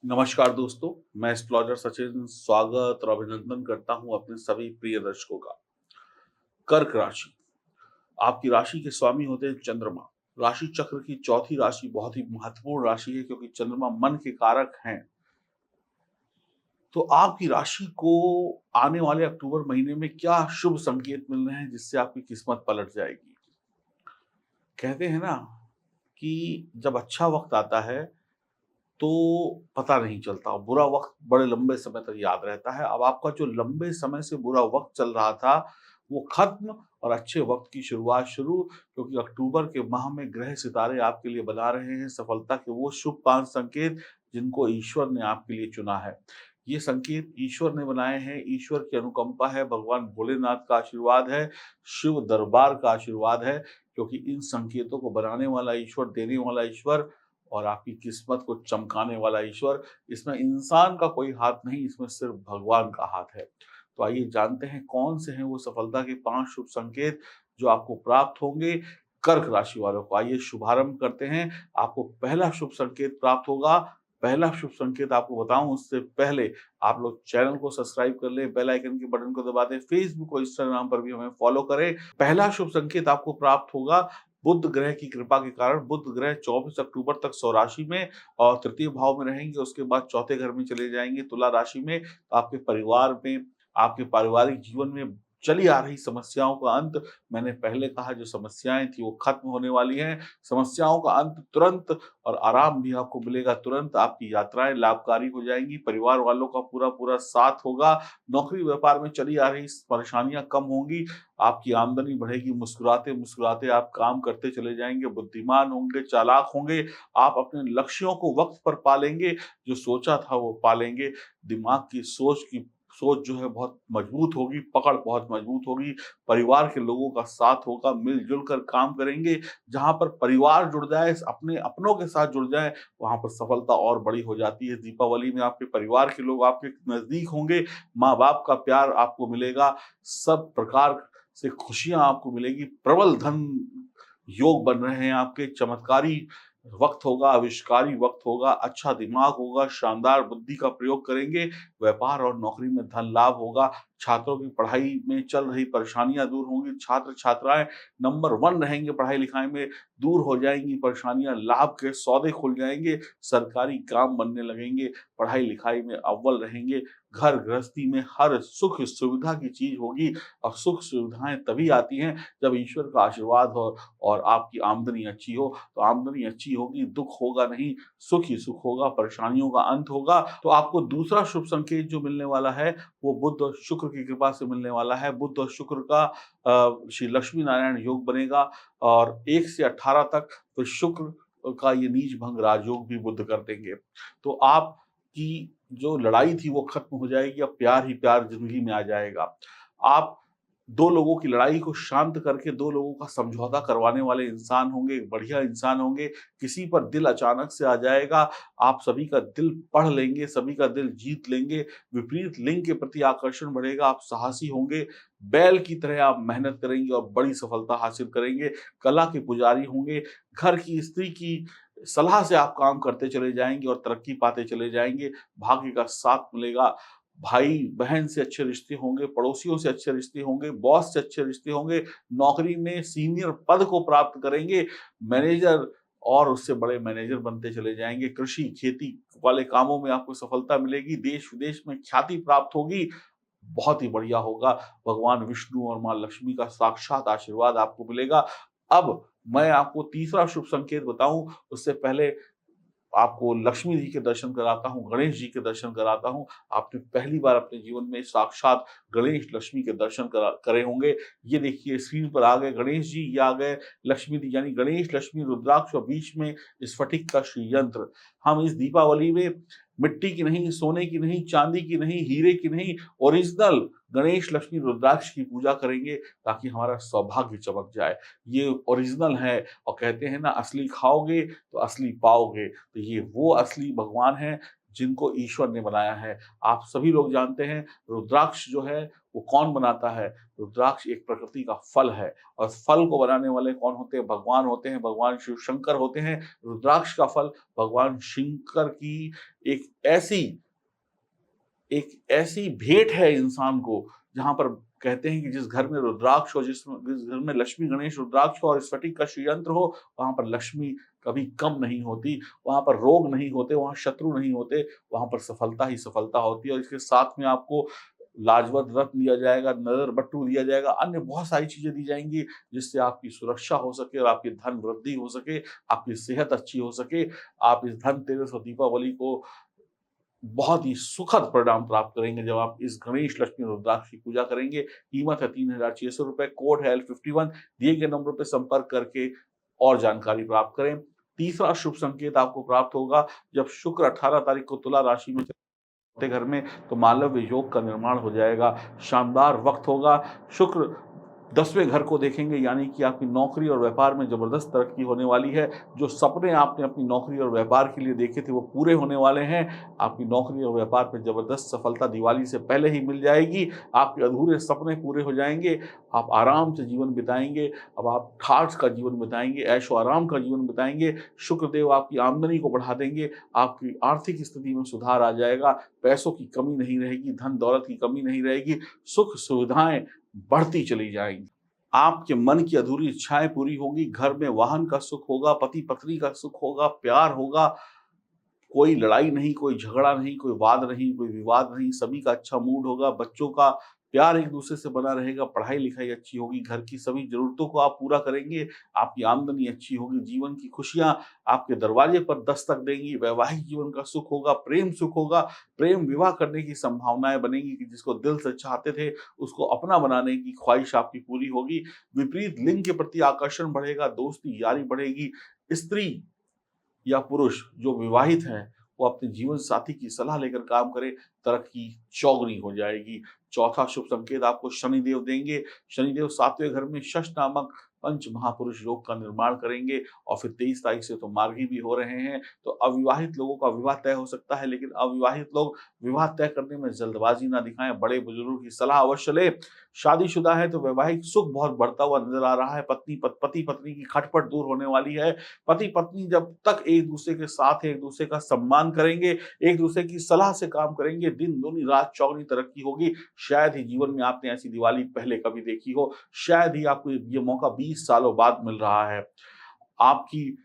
नमस्कार दोस्तों, मैं एस्ट्रोलॉजर सचिन स्वागत और अभिनंदन करता हूं अपने सभी प्रिय दर्शकों का। कर्क राशि, आपकी राशि के स्वामी होते हैं चंद्रमा। राशि चक्र की चौथी राशि बहुत ही महत्वपूर्ण राशि है क्योंकि चंद्रमा मन के कारक हैं। तो आपकी राशि को आने वाले अक्टूबर महीने में क्या शुभ संकेत मिल रहे हैं जिससे आपकी किस्मत पलट जाएगी। कहते हैं ना कि जब अच्छा वक्त आता है तो पता नहीं चलता। बुरा वक़्त बड़े लंबे समय तक याद रहता है। अब आपका जो लंबे समय से बुरा वक़्त चल रहा था, वो ख़त्म और अच्छे वक़्त की शुरुआत शुरू, क्योंकि अक्टूबर के माह में ग्रह सितारे आपके लिए बना रहे हैं सफलता के वो शुभ 5 संकेत जिनको ईश्वर ने आपके लिए चुना है। ये संकेत ईश्वर ने बनाए हैं, ईश्वर की अनुकंपा है, भगवान भोलेनाथ का आशीर्वाद है, शिव दरबार का आशीर्वाद है, क्योंकि इन संकेतों को बनाने वाला ईश्वर, देने वाला ईश्वर और आपकी किस्मत को चमकाने वाला ईश्वर, इसमें इंसान का कोई हाथ नहीं, इसमें सिर्फ भगवान का हाथ है। तो आइए जानते हैं कौन से हैं वो सफलता के 5 शुभ संकेत जो आपको प्राप्त होंगे कर्क राशि वालों को। आइए शुभारंभ करते हैं। आपको पहला शुभ संकेत प्राप्त होगा। पहला शुभ संकेत आपको बताऊँ उससे पहले आप लोग चैनल को सब्सक्राइब कर लें, बेल आइकन के बटन को दबा दें, फेसबुक और इंस्टाग्राम पर भी हमें फॉलो करें। पहला शुभ संकेत आपको प्राप्त होगा बुध ग्रह की कृपा के कारण। बुध ग्रह 24 अक्टूबर तक स्वराशि में और तृतीय भाव में रहेंगे, उसके बाद चौथे घर में चले जाएँगे तुला राशि में। आपके परिवार में, आपके पारिवारिक जीवन में चली आ रही समस्याओं का अंत, मैंने पहले कहा जो समस्याएँ थी वो खत्म होने वाली हैं। समस्याओं का अंत तुरंत और आराम भी आपको मिलेगा तुरंत। आपकी यात्राएँ लाभकारी हो जाएँगी, परिवार वालों का पूरा-पूरा साथ होगा। नौकरी-व्यापार में चली आ रही परेशानियाँ कम होंगी। आपकी आमदनी बढ़ेगी, मुस्कुराते-मुस्कुराते आप काम करते चले जाएँगे, बुद्धिमान होंगे, चालाक होंगे, आप अपने लक्ष्यों को वक़्त पर पा लेंगे, जो सोचा था वो पा लेंगे। दिमाग की सोच जो है बहुत मजबूत होगी, पकड़ बहुत मजबूत होगी, परिवार के लोगों का साथ होगा, मिल-जुल कर काम करेंगे। जहाँ पर परिवार जुड़ जाए, अपने अपनों के साथ जुड़ जाए, वहाँ पर सफलता और बड़ी हो जाती है। दीपावली में आपके परिवार के लोग आपके नज़दीक होंगे, माँ-बाप का प्यार आपको मिलेगा, सब प्रकार से खुशियाँ आपको मिलेगी, प्रबल धन योग बन रहे हैं आपके, चमत्कारी वक़्त होगा, आविष्कारी वक़्त होगा, अच्छा दिमाग होगा, शानदार बुद्धि का प्रयोग करेंगे, व्यापार और नौकरी में धन लाभ होगा, छात्रों की पढ़ाई में चल रही परेशानियाँ दूर होंगी, छात्र-छात्राएँ नंबर 1 रहेंगे पढ़ाई-लिखाई में, दूर हो जाएँगी परेशानियाँ, लाभ के सौदे खुल जाएँगे, सरकारी काम बनने लगेंगे, पढ़ाई-लिखाई में अव्वल रहेंगे, घर गृहस्थी में हर सुख-सुविधा की चीज़ होगी और सुख-सुविधाएँ तभी आती हैं जब ईश्वर का आशीर्वाद हो और आपकी आमदनी अच्छी हो। तो आमदनी अच्छी होगी, दुःख होगा नहीं, सुख ही सुख होगा, परेशानियों का अंत होगा। तो आपको दूसरा शुभ संकेत जो मिलने वाला है, वो बुध और शुक्र की कृपा से मिलने वाला है। बुध और शुक्र का श्री लक्ष्मी नारायण योग बनेगा और 1 से 18 तक फिर शुक्र का ये नीच भंग राजयोग भी बुध कर देंगे। तो आपकी जो लड़ाई थी वो खत्म हो जाएगी, अब प्यार ही प्यार ज़िंदगी में आ जाएगा। आप 2 लोगों की लड़ाई को शांत करके 2 लोगों का समझौता करवाने वाले इंसान होंगे, एक बढ़िया इंसान होंगे। किसी पर दिल अचानक से आ जाएगा, आप सभी का दिल पढ़ लेंगे, सभी का दिल जीत लेंगे। विपरीत लिंग के प्रति आकर्षण बढ़ेगा, आप साहसी होंगे, बैल की तरह आप मेहनत करेंगे और बड़ी सफलता हासिल करेंगे। कला के पुजारी होंगे, घर की स्त्री की सलाह से आप काम करते चले जाएँगे और तरक्की पाते चले जाएँगे। भाग्य का साथ मिलेगा। भाई-बहन से अच्छे रिश्ते होंगे, पड़ोसियों से अच्छे रिश्ते होंगे, बॉस से अच्छे रिश्ते होंगे, नौकरी में सीनियर पद को प्राप्त करेंगे, मैनेजर और उससे बड़े मैनेजर बनते चले जाएँगे, कृषि, खेती वाले कामों में आपको सफलता मिलेगी, देश-विदेश में ख्याति प्राप्त होगी, बहुत ही बढ़िया होगा। भगवान विष्णु और माँ लक्ष्मी का साक्षात आशीर्वाद आपको मिलेगा। अब मैं आपको तीसरा शुभ संकेत बताऊँ, उससे पहले आपको लक्ष्मी जी के दर्शन कराता हूँ, गणेश जी के दर्शन कराता हूँ। आपने पहली बार अपने जीवन में साक्षात गणेश लक्ष्मी के दर्शन करे होंगे। ये देखिए स्क्रीन पर आ गए गणेश जी, ये आ गए लक्ष्मी जी यानी गणेश, लक्ष्मी, रुद्राक्ष और बीच में स्फटिक का श्री यंत्र। हम इस दीपावली में मिट्टी की नहीं, सोने की नहीं, चांदी की नहीं, हीरे की नहीं, ओरिजिनल गणेश, लक्ष्मी, रुद्राक्ष की पूजा करेंगे ताकि हमारा सौभाग्य चमक जाए। ये ओरिजिनल है और कहते हैं ना असली खाओगे तो असली पाओगे। तो ये वो असली भगवान हैं जिनको ईश्वर ने बनाया है। आप सभी लोग जानते हैं रुद्राक्ष जो है वो कौन बनाता है? रुद्राक्ष एक प्रकृति का फल है और फल को बनाने वाले कौन होते हैं? भगवान होते हैं, भगवान शिव शंकर होते हैं। रुद्राक्ष का फल भगवान शंकर की एक ऐसी एक ऐसी भेंट है इंसान को, जहाँ पर कहते हैं कि जिस घर में रुद्राक्ष हो, जिस घर में लक्ष्मी, गणेश, रुद्राक्ष हो और स्फटिक का श्रीयंत्र हो, वहाँ पर लक्ष्मी कभी कम नहीं होती, वहाँ पर रोग नहीं होते, वहाँ शत्रु नहीं होते, वहाँ पर सफलता ही सफलता होती है और इसके साथ में आपको लाजवंत रत्न दिया जाएगा, नज़र बट्टू दिया जाएगा, अन्य बहुत सारी चीज़ें दी जाएँगी, जिससे आपकी सुरक्षा हो सके और आपकी धन वृद्धि हो सके, आपकी सेहत अच्छी हो सके। आप इस धनतेरस और दीपावली को बहुत ही सुखद परिणाम प्राप्त करेंगे जब आप इस गणेश, लक्ष्मी, रुद्राक्ष की पूजा करेंगे। कीमत है ₹3600, कोड है L51। दिए गए नंबर पे संपर्क करके और जानकारी प्राप्त करें। तीसरा शुभ संकेत आपको प्राप्त होगा जब शुक्र 18 तारीख को तुला राशि में अपने घर में, तो मालव्य योग का निर्माण हो जाएगा। शानदार वक्त होगा। शुक्र 10वें घर को देखेंगे, यानी कि आपकी नौकरी और व्यापार में ज़बरदस्त तरक्की होने वाली है। जो सपने आपने अपनी नौकरी और व्यापार के लिए देखे थे वो पूरे होने वाले हैं। आपकी नौकरी और व्यापार में ज़बरदस्त सफलता दिवाली से पहले ही मिल जाएगी। आपके अधूरे सपने पूरे हो जाएँगे। आप आराम से जीवन बिताएँगे। अब आप ठाठ का जीवन बिताएँगे, ऐशो-आराम का जीवन बिताएँगे। शुक्रदेव आपकी आमदनी को बढ़ा देंगे। आपकी आर्थिक स्थिति में सुधार आ जाएगा। पैसों की कमी नहीं रहेगी, धन दौलत की कमी नहीं रहेगी। सुख सुविधाएँ बढ़ती चली जाएँगी। आपके मन की अधूरी इच्छाएँ पूरी होंगी, घर में वाहन का सुख होगा, पति-पत्नी का सुख होगा, प्यार होगा, कोई लड़ाई नहीं, कोई झगड़ा नहीं, कोई वाद नहीं, कोई विवाद नहीं, सभी का अच्छा मूड होगा, बच्चों का प्यार एक-दूसरे से बना रहेगा, पढ़ाई-लिखाई अच्छी होगी, घर की सभी ज़रूरतों को आप पूरा करेंगे, आपकी आमदनी अच्छी होगी, जीवन की खुशियाँ आपके दरवाजे पर दस्तक देंगी, वैवाहिक जीवन का सुख होगा, प्रेम सुख होगा, प्रेम विवाह करने की संभावनाएँ बनेंगी कि जिसको दिल से चाहते थे, उसको अपना बनाने की ख्वाहिश आपकी पूरी होगी, विपरीत लिंग के प्रति आकर्षण बढ़ेगा, दोस्ती यारी बढ़ेगी, स्त्री या पुरुष जो विवाहित हैं, वो अपने जीवन साथी की सलाह लेकर काम करें, तरक्की चौगुनी हो जाएगी। चौथा शुभ संकेत आपको शनिदेव देंगे। शनिदेव 7वें घर में शश नामक पंच महापुरुष योग का निर्माण करेंगे और फिर 23 तारीख से तो मार्गी भी हो रहे हैं। तो अविवाहित लोगों का विवाह तय हो सकता है, लेकिन अविवाहित लोग विवाह तय करने में जल्दबाजी ना दिखाएँ, बड़े बुजुर्गों की सलाह अवश्य लें। शादीशुदा है तो वैवाहिक सुख बहुत बढ़ता हुआ नज़र आ रहा है। पति-पत्नी की खटपट दूर होने वाली है। पति-पत्नी जब तक एक-दूसरे के साथ हैं, एक-दूसरे का सम्मान करेंगे, एक-दूसरे की सलाह से काम करेंगे, दिन दूनी रात चौगुनी तरक्की होगी। शायद ही जीवन में आपने ऐसी दिवाली पहले कभी देखी हो, शायद ही आपको ये मौका 20 सालों बाद मिल रहा है। आपकी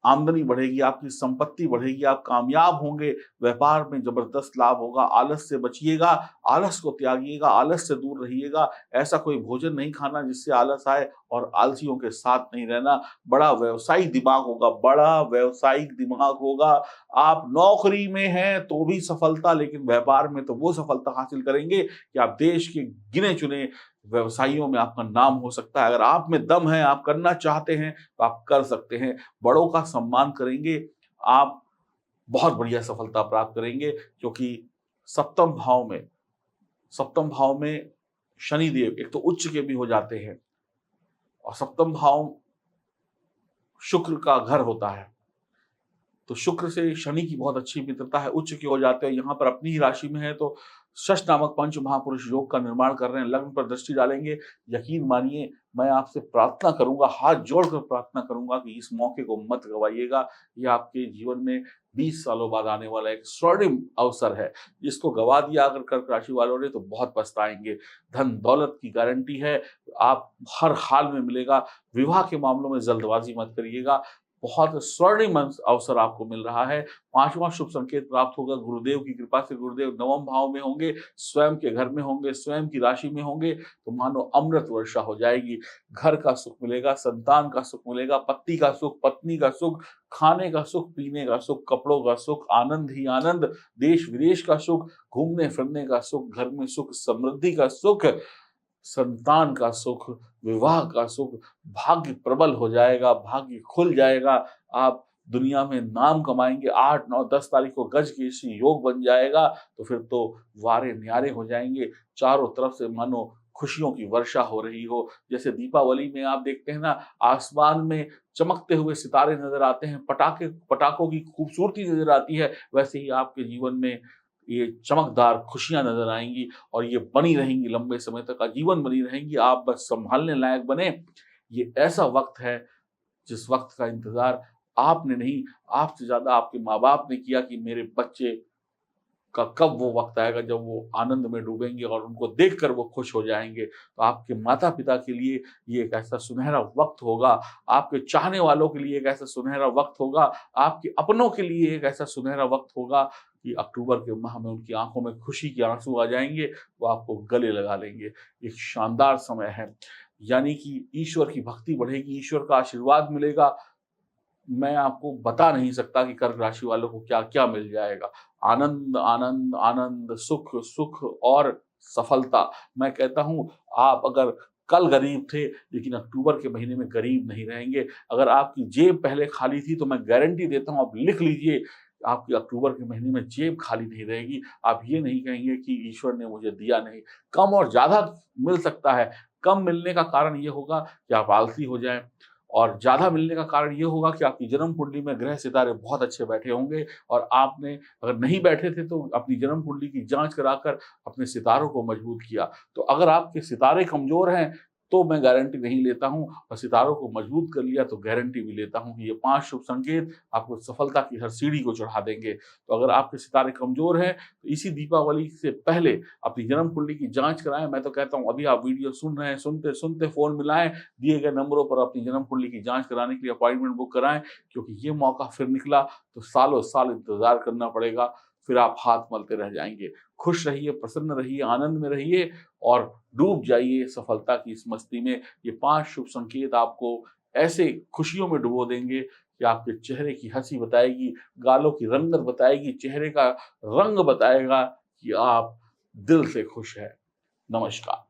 आमदनी बढ़ेगी, आपकी संपत्ति बढ़ेगी, आप कामयाब होंगे, व्यापार में ज़बरदस्त लाभ होगा, आलस से बचिएगा, आलस को त्यागिएगा, आलस से दूर रहिएगा, ऐसा कोई भोजन नहीं खाना जिससे आलस आए और आलसियों के साथ नहीं रहना, बड़ा व्यावसायिक दिमाग होगा, बड़ा व्यावसायिक दिमाग होगा। आप नौकरी में हैं तो भी सफलता, लेकिन व्यापार में तो वो सफलता हासिल करेंगे कि आप देश के गिने-चुने व्यवसायियों में आपका नाम हो सकता है। अगर आप में दम है, आप करना चाहते हैं, तो आप कर सकते हैं। बड़ों का सम्मान करेंगे, आप बहुत बढ़िया सफलता प्राप्त करेंगे क्योंकि सप्तम भाव में सप्तम भाव में शनिदेव एक तो उच्च के भी हो जाते हैं और सप्तम भाव शुक्र का घर होता है। तो शुक्र से शनि की बहुत अच्छी मित्रता है, उच्च के हो जाते हैं, यहाँ पर अपनी ही राशि में है तो शश नामक पंच महापुरुष योग का निर्माण कर रहे हैं, लग्न पर दृष्टि डालेंगे। यकीन मानिए मैं आपसे प्रार्थना करूँगा, हाथ जोड़कर प्रार्थना करूँगा कि इस मौके को मत गँवाइएगा। ये आपके जीवन में 20 सालों बाद आने वाला एक स्वर्णिम अवसर है, जिसको गँवा दिया अगर कर्क राशि वालों ने तो बहुत पछताएँगे। धन-दौलत की गारंटी है, आप हर हाल में मिलेगा। विवाह के मामलों में जल्दबाज़ी मत करिएगा। बहुत स्वर्णिम अवसर आपको मिल रहा है। 5वां शुभ संकेत प्राप्त होगा गुरुदेव की कृपा से। गुरुदेव 9वें भाव में होंगे, स्वयं के घर में होंगे, स्वयं की राशि में होंगे, तो मानो अमृत वर्षा हो जाएगी। घर का सुख मिलेगा, संतान का सुख मिलेगा, पति का सुख, पत्नी का सुख, खाने का सुख, पीने का सुख, कपड़ों का सुख, आनंद ही आनंद, देश-विदेश का सुख, घूमने-फिरने का सुख, घर में सुख, समृद्धि का सुख, संतान का सुख, विवाह का सुख, भाग्य प्रबल हो जाएगा, भाग्य खुल जाएगा, आप दुनिया में नाम कमाएँगे। 8, 9, 10 तारीख को गजकेसरी योग बन जाएगा, तो फिर तो वारे न्यारे हो जाएँगे। चारों तरफ से मानो खुशियों की वर्षा हो रही हो। जैसे दीपावली में आप देखते हैं ना, आसमान में चमकते हुए सितारे नज़र आते हैं, पटाखों की खूबसूरती नज़र आती है, वैसे ही आपके जीवन में ये चमकदार खुशियाँ नज़र आएँगी और ये बनी रहेंगी लंबे समय तक, आजीवन बनी रहेंगी। आप बस सँभालने लायक बने। ये ऐसा वक़्त है जिस वक़्त का इंतज़ार आपने नहीं, आपसे ज़्यादा आपके माँ-बाप ने किया कि मेरे बच्चे का कब वो वक़्त आएगा जब वो आनंद में डूबेंगे और उनको देखकर वो खुश हो जाएँगे। तो आपके माता-पिता के लिए ये एक ऐसा सुनहरा वक़्त होगा, आपके चाहने वालों के लिए एक ऐसा सुनहरा वक़्त होगा, आपके अपनों के लिए एक ऐसा सुनहरा वक़्त होगा कि अक्टूबर के माह में उनकी आँखों में खुशी के आँसू आ जाएँगे, वो आपको गले लगा लेंगे। एक शानदार समय है, यानी कि ईश्वर की भक्ति बढ़ेगी, ईश्वर का आशीर्वाद मिलेगा। मैं आपको बता नहीं सकता कि कर्क राशि वालों को क्या-क्या मिल जाएगा। आनंद, आनंद, आनंद, सुख, सुख और सफलता। मैं कहता हूँ, आप अगर कल गरीब थे, लेकिन अक्टूबर के महीने में गरीब नहीं रहेंगे। अगर आपकी जेब पहले खाली थी, तो मैं गारंटी देता हूँ, आप लिख लीजिए, आपकी अक्टूबर के महीने में जेब खाली नहीं रहेगी। आप ये नहीं कहेंगे कि ईश्वर ने मुझे दिया नहीं। कम और ज़्यादा मिल सकता है। कम मिलने का कारण ये होगा कि आप आलसी हो जाएँ, और ज़्यादा मिलने का कारण ये होगा कि आपकी जन्म कुंडली में ग्रह सितारे बहुत अच्छे बैठे होंगे और आपने अगर नहीं बैठे थे तो अपनी जन्म कुंडली की जाँच कराकर अपने सितारों को मजबूत किया। तो अगर आपके सितारे कमज़ोर हैं, तो मैं गारंटी नहीं लेता हूँ, और सितारों को मजबूत कर लिया तो गारंटी भी लेता हूँ कि ये 5 शुभ संकेत आपको सफलता की हर सीढ़ी को चढ़ा देंगे। तो अगर आपके सितारे कमज़ोर हैं, तो इसी दीपावली से पहले अपनी जन्म कुंडली की जाँच कराएँ। मैं तो कहता हूँ, अभी आप वीडियो सुन रहे हैं, सुनते-सुनते फ़ोन मिलाएँ, दिए गए नंबरों पर अपनी जन्म कुंडली की जाँच कराने के लिए अपॉइंटमेंट बुक कराएँ, क्योंकि ये मौका फिर निकला तो सालों-साल इंतज़ार करना पड़ेगा, फिर आप हाथ मलते रह जाएँगे। खुश रहिए, प्रसन्न रहिए, आनंद में रहिए और डूब जाइए सफलता की इस मस्ती में। ये 5 शुभ संकेत आपको ऐसे खुशियों में डुबो देंगे कि आपके चेहरे की हँसी बताएगी, गालों की रंगत बताएगी, चेहरे का रंग बताएगा कि आप दिल से खुश हैं। नमस्कार।